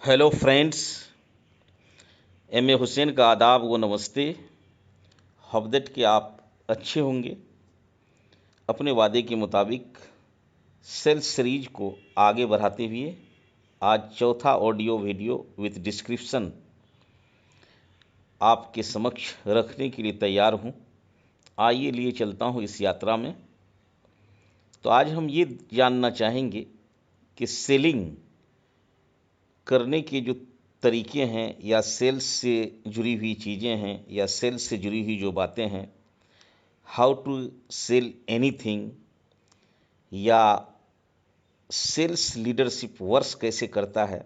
Hello friends, M A Hussain का आदाब व नमस्ते। हवदट कि आप अच्छे होंगे। अपने वादे के मुताबिक सेल सीरीज को आगे बढ़ाते हुए आज चौथा ऑडियो वीडियो विद डिस्क्रिप्शन आपके समक्ष रखने के लिए तैयार हूँ। आइए लिए चलता हूँ इस यात्रा में। तो आज हम ये जानना चाहेंगे कि सेलिंग करने के जो तरीके हैं या सेल्स से जुड़ी हुई चीज़ें हैं या सेल्स से जुड़ी हुई जो बातें हैं, हाउ टू सेल एनीथिंग या सेल्स लीडरशिप वर्क्स कैसे करता है।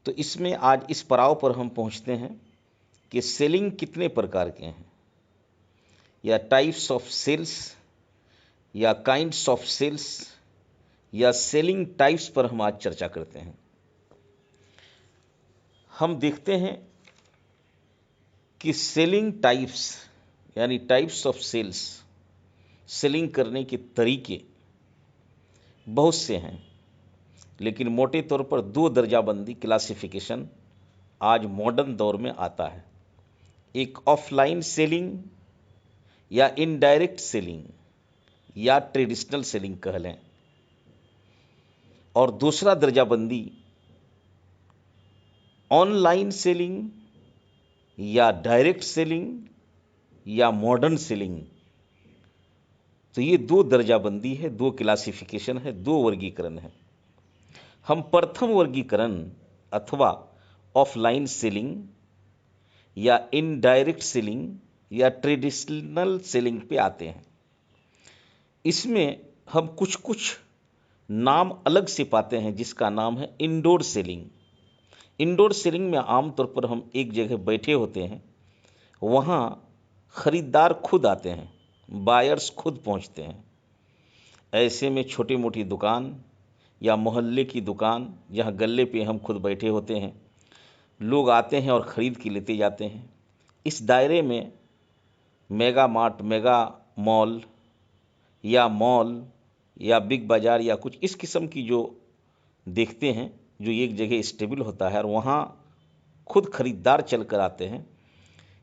तो इसमें आज इस पड़ाव पर हम पहुंचते हैं कि सेलिंग कितने प्रकार के हैं या टाइप्स ऑफ सेल्स या काइंड्स ऑफ सेल्स या सेलिंग टाइप्स पर हम आज चर्चा करते हैं। हम देखते हैं कि सेलिंग टाइप्स यानी टाइप्स ऑफ सेल्स, सेलिंग करने के तरीके बहुत से हैं, लेकिन मोटे तौर पर दो दर्जाबंदी क्लासिफिकेशन आज मॉडर्न दौर में आता है। एक ऑफलाइन सेलिंग या इनडायरेक्ट सेलिंग या ट्रेडिशनल सेलिंग कह लें, और दूसरा दर्जाबंदी ऑनलाइन सेलिंग या डायरेक्ट सेलिंग या मॉडर्न सेलिंग। तो ये दो दर्जाबंदी है, दो क्लासिफिकेशन है, दो वर्गीकरण है। हम प्रथम वर्गीकरण अथवा ऑफलाइन सेलिंग या इनडायरेक्ट सेलिंग या ट्रेडिशनल सेलिंग पे आते हैं। इसमें हम कुछ कुछ नाम अलग से पाते हैं, जिसका नाम है इंडोर सेलिंग। इंडोर सेलिंग में आमतौर पर हम एक जगह बैठे होते हैं, वहाँ खरीदार खुद आते हैं, बायर्स खुद पहुँचते हैं। ऐसे में छोटी मोटी दुकान या मोहल्ले की दुकान जहाँ गल्ले पे हम खुद बैठे होते हैं, लोग आते हैं और ख़रीद के लेते जाते हैं। इस दायरे में मेगा मार्ट, मेगा मॉल या बिग बाज़ार या कुछ इस किस्म की जो देखते हैं, जो एक जगह स्टेबल होता है और वहाँ खुद खरीदार चल कर आते हैं,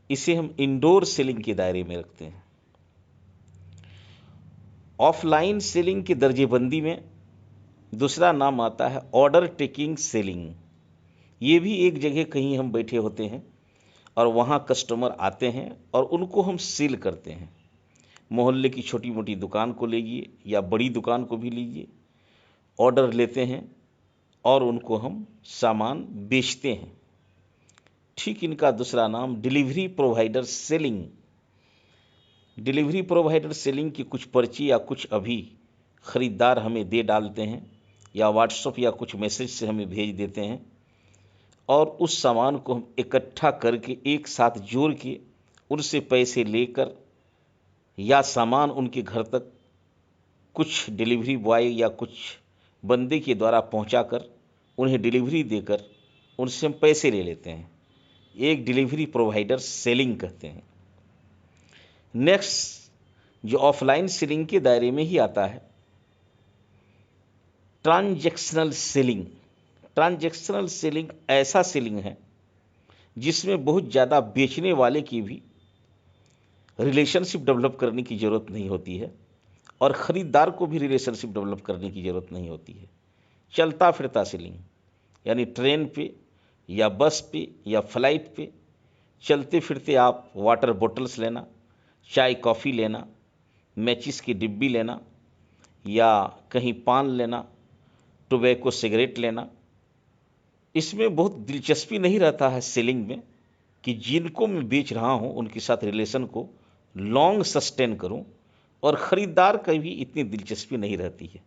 इसे हम इंडोर सेलिंग के दायरे में रखते हैं। ऑफलाइन सेलिंग के दर्जेबंदी में दूसरा नाम आता है ऑर्डर टेकिंग सेलिंग। ये भी एक जगह कहीं हम बैठे होते हैं और वहाँ कस्टमर आते हैं और उनको हम सेल करते हैं। मोहल्ले की छोटी मोटी दुकान को लीजिए या बड़ी दुकान को भी लीजिए, ऑर्डर लेते हैं और उनको हम सामान बेचते हैं। ठीक इनका दूसरा नाम delivery provider selling. Delivery provider selling की कुछ पर्ची या कुछ अभी ख़रीदार हमें दे डालते हैं या व्हाट्सएप या कुछ मैसेज से हमें भेज देते हैं, और उस सामान को हम इकट्ठा करके एक साथ जोड़ के उनसे पैसे लेकर या सामान उनके घर तक कुछ डिलीवरी बॉय या कुछ बंदे के द्वारा पहुंचाकर उन्हें डिलीवरी देकर उनसे हम पैसे ले लेते हैं। एक डिलीवरी प्रोवाइडर सेलिंग कहते हैं। नेक्स्ट जो ऑफलाइन सेलिंग के दायरे में ही आता है, ट्रांजैक्शनल सेलिंग। ट्रांजैक्शनल सेलिंग ऐसा सेलिंग है जिसमें बहुत ज़्यादा बेचने वाले की भी रिलेशनशिप डेवलप करने की ज़रूरत नहीं होती है और ख़रीदार को भी रिलेशनशिप डेवलप करने की ज़रूरत नहीं होती है। चलता फिरता सेलिंग यानी ट्रेन पे या बस पे या फ्लाइट पे चलते फिरते आप वाटर बोतल्स लेना, चाय कॉफ़ी लेना, मैचिस की डिब्बी लेना या कहीं पान लेना, टोबैको सिगरेट लेना। इसमें बहुत दिलचस्पी नहीं रहता है सेलिंग में कि जिनको मैं बेच रहा हूँ उनके साथ रिलेशन को लॉन्ग सस्टेन करूँ, और ख़रीदार का भी इतनी दिलचस्पी नहीं रहती है।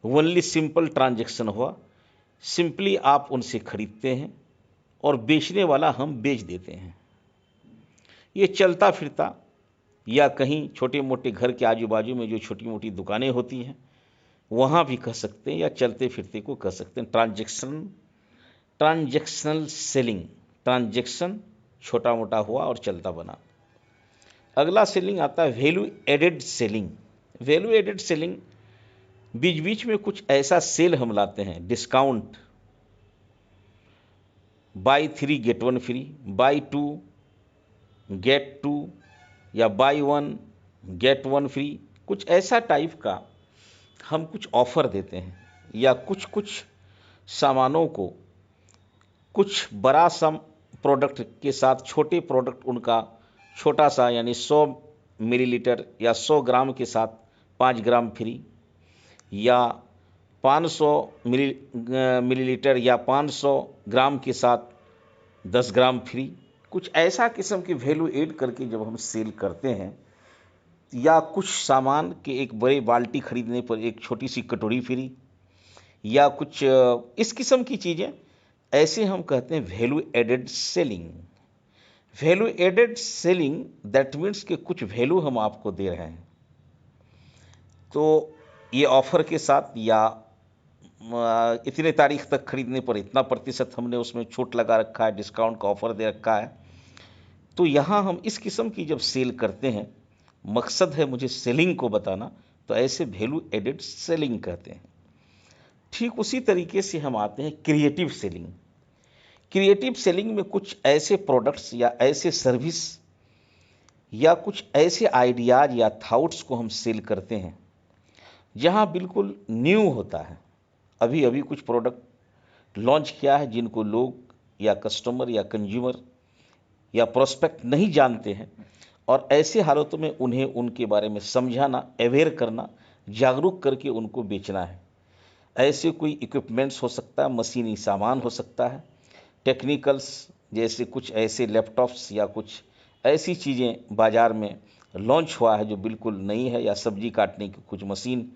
ओनली सिंपल ट्रांजैक्शन हुआ, सिंपली आप उनसे खरीदते हैं और बेचने वाला हम बेच देते हैं। ये चलता फिरता या कहीं छोटे मोटे घर के आजू बाजू में जो छोटी मोटी दुकानें होती हैं वहाँ भी कह सकते हैं या चलते फिरते को कह सकते हैं। ट्रांजैक्शनल सेलिंग, ट्रांजैक्शन छोटा मोटा हुआ और चलता बना। अगला सेलिंग आता है value added selling. Value added selling बीच बीच में कुछ ऐसा सेल हम लाते हैं, discount buy 3 get 1 free, buy 2 get 2, या बाई 1 गेट 1 फ्री, कुछ ऐसा टाइप का हम कुछ ऑफर देते हैं। या कुछ कुछ सामानों को कुछ बड़ा सा प्रोडक्ट के साथ छोटे प्रोडक्ट उनका छोटा सा, यानी 100 मिलीलीटर या 100 ग्राम के साथ 5 ग्राम फ्री, या 500 मिलीलीटर या 500 ग्राम के साथ 10 ग्राम फ्री। कुछ ऐसा किस्म की वैल्यू ऐड करके जब हम सेल करते हैं, या कुछ सामान के एक बड़े बाल्टी खरीदने पर एक छोटी सी कटोरी फ्री, या कुछ इस किस्म की चीज़ें, ऐसे हम कहते हैं value added selling. Value added selling that means कि कुछ वैल्यू हम आपको दे रहे हैं। तो ये ऑफर के साथ, या इतने तारीख तक खरीदने पर इतना प्रतिशत हमने उसमें छूट लगा रखा है, डिस्काउंट का ऑफर दे रखा है। तो यहाँ हम इस किस्म की जब सेल करते हैं, मकसद है मुझे सेलिंग को बताना, तो ऐसे वैल्यू एडेड सेलिंग कहते हैं। ठीक उसी तरीके से हम आते हैं क्रिएटिव सेलिंग। क्रिएटिव सेलिंग में कुछ ऐसे प्रोडक्ट्स या ऐसे सर्विस या कुछ ऐसे आइडियाज या थॉट्स को हम सेल करते हैं जहां बिल्कुल न्यू होता है। अभी अभी कुछ प्रोडक्ट लॉन्च किया है जिनको लोग या कस्टमर या कंज्यूमर या प्रोस्पेक्ट नहीं जानते हैं, और ऐसे हालातों में उन्हें उनके बारे में समझाना, अवेयर करना, जागरूक करके उनको बेचना है। ऐसे कोई इक्विपमेंट्स हो सकता है, मशीनी सामान हो सकता है, टेक्निकल्स, जैसे कुछ ऐसे लैपटॉप्स या कुछ ऐसी चीज़ें बाज़ार में लॉन्च हुआ है जो बिल्कुल नई है, या सब्जी काटने की कुछ मशीन,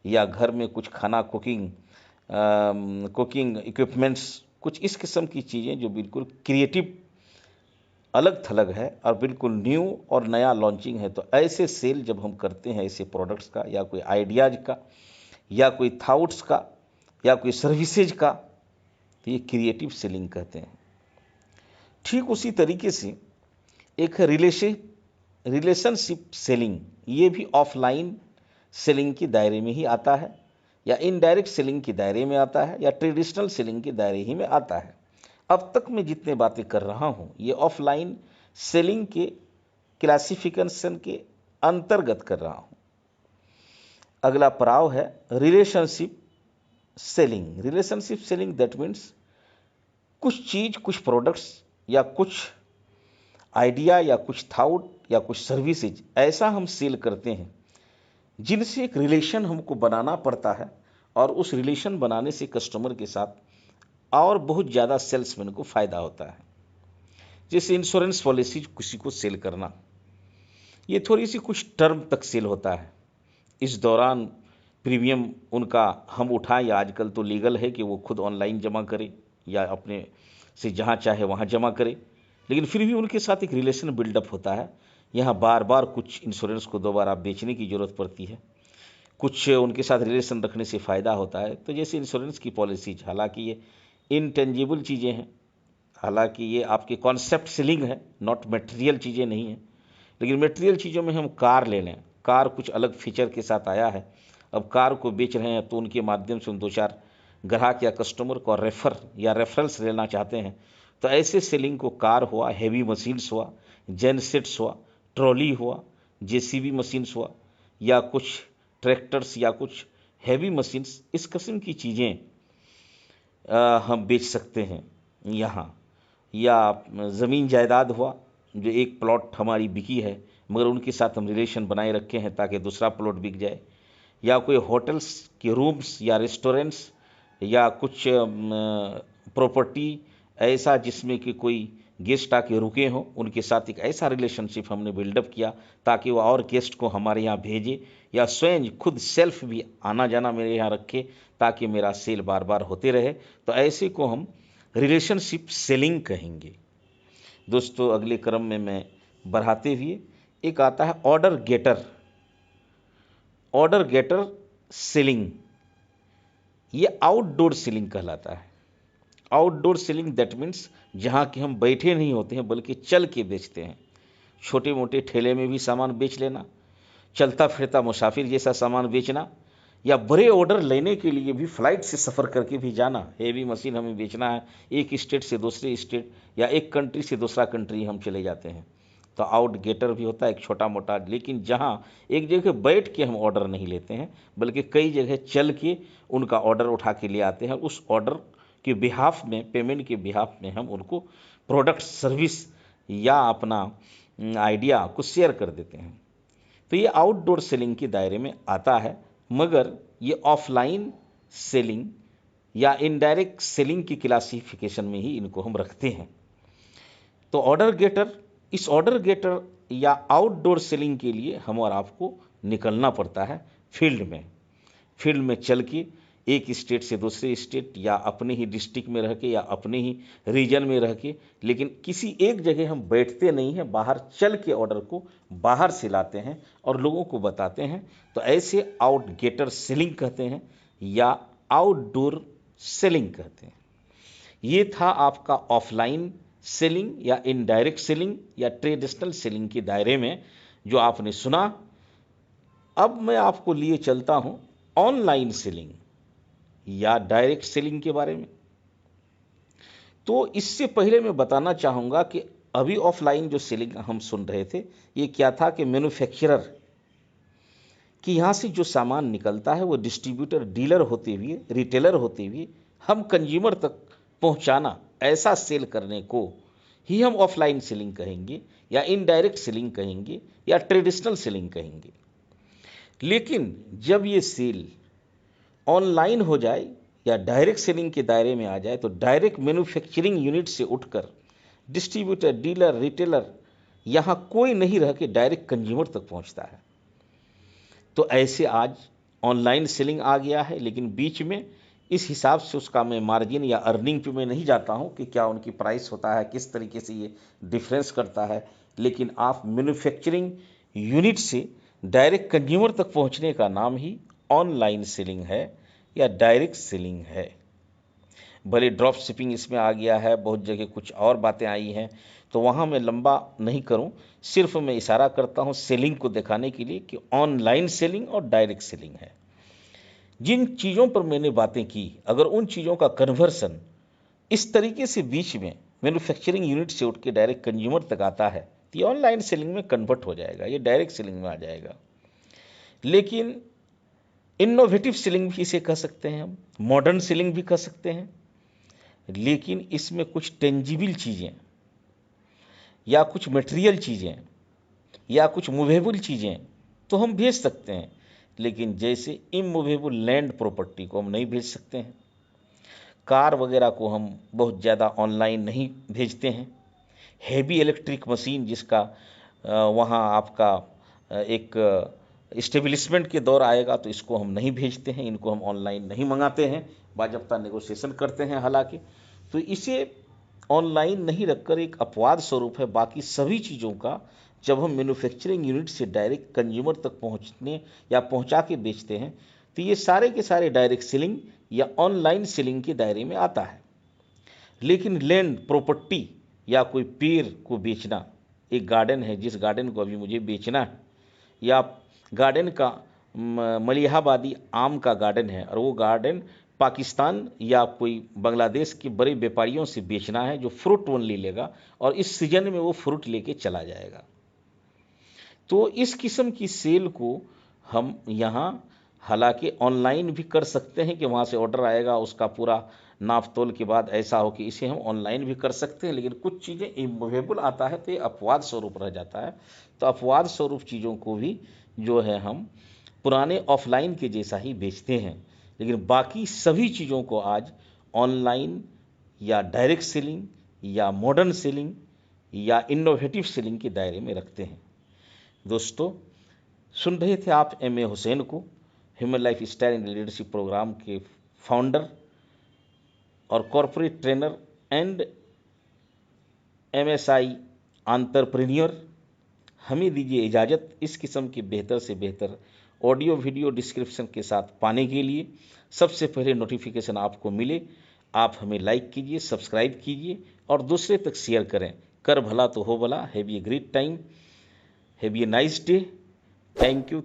या घर में कुछ खाना कुकिंग इक्विपमेंट्स, कुछ इस किस्म की चीज़ें जो बिल्कुल क्रिएटिव अलग थलग है और बिल्कुल न्यू और नया लॉन्चिंग है। तो ऐसे सेल जब हम करते हैं ऐसे प्रोडक्ट्स का, या कोई आइडियाज़ का, या कोई थाउट्स का, या कोई सर्विसेज का, तो ये क्रिएटिव सेलिंग कहते हैं। ठीक उसी तरीके से एक रिलेशनशिप सेलिंग, ये भी ऑफलाइन सेलिंग के दायरे में ही आता है, या इनडायरेक्ट सेलिंग के दायरे में आता है, या ट्रेडिशनल सेलिंग के दायरे ही में आता है। अब तक मैं जितने बातें कर रहा हूँ ये ऑफलाइन सेलिंग के क्लासिफिकेशन के अंतर्गत कर रहा हूँ। अगला पड़ाव है relationship selling. Relationship selling that means कुछ चीज़, कुछ प्रोडक्ट्स, या कुछ आइडिया, या कुछ थाउट, या कुछ सर्विसेज ऐसा हम सेल करते हैं जिनसे एक रिलेशन हमको बनाना पड़ता है, और उस रिलेशन बनाने से कस्टमर के साथ और बहुत ज़्यादा सेल्समैन को फ़ायदा होता है। जैसे इंश्योरेंस पॉलिसी किसी को सेल करना, ये थोड़ी सी कुछ टर्म तक सेल होता है। इस दौरान प्रीमियम उनका हम उठाएं, या आजकल तो लीगल है कि वो खुद ऑनलाइन जमा करे या अपने से जहाँ चाहे वहाँ जमा करे, लेकिन फिर भी उनके साथ एक रिलेशन बिल्डअप होता है। यहाँ बार बार कुछ इंश्योरेंस को दोबारा बेचने की ज़रूरत पड़ती है, कुछ उनके साथ रिलेशन रखने से फ़ायदा होता है। तो जैसे इंश्योरेंस की पॉलिसीज, हालांकि ये इनटेंजिबल चीज़ें हैं, हालांकि ये आपके कॉन्सेप्ट सेलिंग है, नॉट मटेरियल चीज़ें नहीं हैं। लेकिन मटेरियल चीज़ों में हम कार ले लें, कार कुछ अलग फीचर के साथ आया है, अब कार को बेच रहे हैं, तो उनके माध्यम से उन 2-4 ग्राहक या कस्टमर को रेफर या रेफरल्स लेना चाहते हैं। तो ऐसे सेलिंग को कार हुआ, हैवी मशीन्स हुआ, जेनसेट्स हुआ, ट्रॉली हुआ, जेसीबी मशीन्स हुआ, या कुछ ट्रैक्टर्स, या कुछ हैवी मशीन्स, इस किस्म की चीज़ें हम बेच सकते हैं यहाँ। या ज़मीन जायदाद हुआ, जो एक प्लॉट हमारी बिकी है मगर उनके साथ हम रिलेशन बनाए रखे हैं ताकि दूसरा प्लॉट बिक जाए, या कोई होटल्स के रूम्स या रेस्टोरेंट्स, या कुछ प्रॉपर्टी ऐसा जिसमें कि कोई गेस्ट आके रुके हों, उनके साथ एक ऐसा रिलेशनशिप हमने बिल्डअप किया ताकि वो और गेस्ट को हमारे यहाँ भेजे, या स्वयं खुद सेल्फ भी आना जाना मेरे यहाँ रखे ताकि मेरा सेल बार बार होते रहे। तो ऐसे को हम रिलेशनशिप सेलिंग कहेंगे। दोस्तों, अगले क्रम में मैं बढ़ाते हुए एक आता है order getter. Order getter selling, ये आउटडोर सेलिंग कहलाता है। आउटडोर सेलिंग दैट मीन्स जहाँ कि हम बैठे नहीं होते हैं बल्कि चल के बेचते हैं। छोटे मोटे ठेले में भी सामान बेच लेना, चलता फिरता मुसाफिर जैसा सामान बेचना, या बड़े ऑर्डर लेने के लिए भी फ्लाइट से सफ़र करके भी जाना, हेवी मशीन हमें बेचना है, एक स्टेट से दूसरे स्टेट या एक कंट्री से दूसरा कंट्री हम चले जाते हैं, तो आउट गेटर भी होता है एक छोटा मोटा। लेकिन जहाँ एक जगह बैठ के हम ऑर्डर नहीं लेते हैं, बल्कि कई जगह चल के उनका ऑर्डर उठा के ले आते हैं, उस ऑर्डर के बिहाफ में, पेमेंट के बिहाफ में हम उनको प्रोडक्ट, सर्विस या अपना आइडिया को शेयर कर देते हैं। तो ये आउटडोर सेलिंग के दायरे में आता है, मगर ये ऑफलाइन सेलिंग या इनडायरेक्ट सेलिंग की क्लासिफिकेशन में ही इनको हम रखते हैं। तो ऑर्डर गेटर, इस ऑर्डर गेटर या आउटडोर सेलिंग के लिए हम और आपको निकलना पड़ता है फील्ड में चल के, एक स्टेट से दूसरे स्टेट या अपने ही डिस्ट्रिक्ट में रह के या अपने ही रीजन में रह के, लेकिन किसी एक जगह हम बैठते नहीं हैं, बाहर चल के ऑर्डर को बाहर से लाते हैं और लोगों को बताते हैं। तो ऐसे आउट गेटर सेलिंग कहते हैं या आउटडोर सेलिंग कहते हैं। ये था आपका ऑफलाइन सेलिंग या इनडायरेक्ट सेलिंग या ट्रेडिशनल सेलिंग के दायरे में जो आपने सुना। अब मैं आपको लिए चलता हूं ऑनलाइन सेलिंग या डायरेक्ट सेलिंग के बारे में। तो इससे पहले मैं बताना चाहूँगा कि अभी ऑफलाइन जो सेलिंग हम सुन रहे थे, ये क्या था कि मैन्युफैक्चरर कि यहाँ से जो सामान निकलता है वो डिस्ट्रीब्यूटर, डीलर होते हुए, रिटेलर होते हुए हम कंज्यूमर तक पहुँचाना, ऐसा सेल करने को ही हम ऑफलाइन सेलिंग कहेंगे या इनडायरेक्ट सेलिंग कहेंगे या ट्रेडिशनल सेलिंग कहेंगे। लेकिन जब ये सेल ऑनलाइन हो जाए या डायरेक्ट सेलिंग के दायरे में आ जाए, तो डायरेक्ट मैन्युफैक्चरिंग यूनिट से उठकर डिस्ट्रीब्यूटर, डीलर, रिटेलर, यहाँ कोई नहीं रह के डायरेक्ट कंज्यूमर तक पहुँचता है। तो ऐसे आज ऑनलाइन सेलिंग आ गया है, लेकिन बीच में इस हिसाब से उसका मैं मार्जिन या अर्निंग पे मैं नहीं जाता हूँ कि क्या उनकी प्राइस होता है, किस तरीके से ये डिफरेंस करता है। लेकिन आप मैन्युफैक्चरिंग यूनिट से डायरेक्ट कंज्यूमर तक पहुँचने का नाम ही ऑनलाइन सेलिंग है या डायरेक्ट सेलिंग है। भले ड्रॉप शिपिंग इसमें आ गया है, बहुत जगह कुछ और बातें आई हैं, तो वहाँ मैं लंबा नहीं करूँ, सिर्फ मैं इशारा करता हूँ सेलिंग को दिखाने के लिए कि ऑनलाइन सेलिंग और डायरेक्ट सेलिंग है। जिन चीज़ों पर मैंने बातें की, अगर उन चीज़ों का कन्वर्सन इस तरीके से बीच में मैन्युफैक्चरिंग यूनिट से उठ के डायरेक्ट कंज्यूमर तक आता है, तो ये ऑनलाइन सेलिंग में कन्वर्ट हो जाएगा, ये डायरेक्ट सेलिंग में आ जाएगा। लेकिन इनोवेटिव सेलिंग भी इसे कह सकते हैं हम, मॉडर्न सेलिंग भी कह सकते हैं। लेकिन इसमें कुछ टेंजिबल चीज़ें या कुछ मटेरियल चीज़ें या कुछ मूवेबल चीज़ें तो हम भेज सकते हैं, लेकिन जैसे इमूवेबल लैंड प्रॉपर्टी को हम नहीं भेज सकते हैं, कार वगैरह को हम बहुत ज़्यादा ऑनलाइन नहीं भेजते हैं, हैवी इलेक्ट्रिक मशीन जिसका वहाँ आपका एक इस्टेब्लिशमेंट के दौर आएगा, तो इसको हम नहीं भेजते हैं, इनको हम ऑनलाइन नहीं मंगाते हैं, बाजफ्ता नेगोशिएशन करते हैं हालांकि। तो इसे ऑनलाइन नहीं रखकर एक अपवाद स्वरूप है बाकी सभी चीज़ों का, जब हम मैन्युफैक्चरिंग यूनिट से डायरेक्ट कंज्यूमर तक पहुंचने या पहुंचा के बेचते हैं, तो ये सारे के सारे डायरेक्ट सेलिंग या ऑनलाइन सेलिंग के दायरे में आता है। लेकिन लैंड प्रॉपर्टी या कोई पेड़ को बेचना, एक गार्डन है जिस गार्डन को अभी मुझे बेचना है, या गार्डन का मलिहाबादी आम का गार्डन है और वो गार्डन पाकिस्तान या कोई बांग्लादेश के बड़े व्यापारियों से बेचना है जो फ्रूट ओनली लेगा और इस सीजन में वो फ्रूट लेके चला जाएगा। तो इस किस्म की सेल को हम यहाँ हालांकि ऑनलाइन भी कर सकते हैं कि वहाँ से ऑर्डर आएगा, उसका पूरा नाप तोल के बाद ऐसा हो कि इसे हम ऑनलाइन भी कर सकते हैं, लेकिन कुछ चीज़ें इमूवेबल आता है तो ये अपवाद स्वरूप रह जाता है। तो अपवाद स्वरूप चीज़ों को भी जो है हम पुराने ऑफलाइन के जैसा ही बेचते हैं, लेकिन बाकी सभी चीज़ों को आज ऑनलाइन या डायरेक्ट सेलिंग या मॉडर्न सेलिंग या इनोवेटिव सेलिंग के दायरे में रखते हैं। दोस्तों, सुन रहे थे आप एम ए हुसैन को, human lifestyle and leadership programme के फाउंडर और corporate trainer and MSI entrepreneur. हमें दीजिए इजाज़त इस किस्म के बेहतर से बेहतर ऑडियो वीडियो डिस्क्रिप्शन के साथ पाने के लिए। सबसे पहले नोटिफिकेशन आपको मिले, आप हमें लाइक कीजिए, सब्सक्राइब कीजिए और दूसरे तक शेयर करें। कर भला तो हो भला। Have a great time, have a nice day. Thank you.